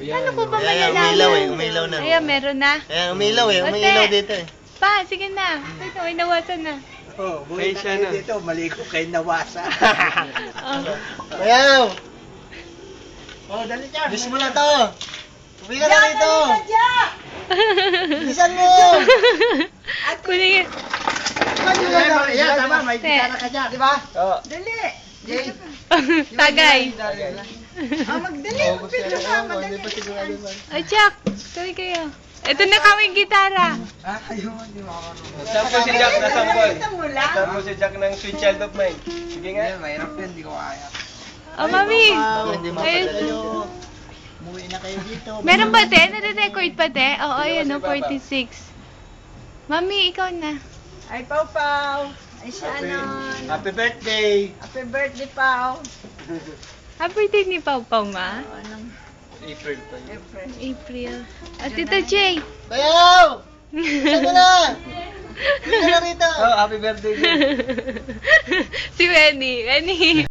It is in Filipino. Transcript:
Paano ko ba Ayan, malalaman? umilaw na. Ayan, meron na. Ayan, umilaw dito eh. Pa, sige na. Ito, may nawasan na. Oh, buhay na kayo dito, maligo kayo nawasa. Oh. Bayaw! Oh, dali dyan. Bis mo na to! Uwi ka na rito! Bilisan mo! Kunin. Ayan, tama, may gitara ka dyan. Di ba? Oo. Dali. Jay. Tagay. Magdali. Pwede ka, madali. Oh, Jack. Tuloy kayo. Ito na kami gitara. Ayun, di ba ako? Sample si Jack na sample. Sample si Jack ng Sweet Child of Mine. Sige nga. Mahirap yun, di ko kaya. Oh, mami. Hindi mo Ayun. Umuwi na kayo dito. Meron ba, te? Nare-record pa, te? Oo, yan, no, 46. Mami, ikaw na. Ay, Pau Pau. Ay, Shannon. Happy birthday! Happy birthday, Pau. Happy day ni Pau Pau, ma. Anong April pa yun. April? April. At Tito Jay. Bayaw! Bilisan mo na! Uwi ka na rito! Oh, happy birthday. Si Wenny. Wenny.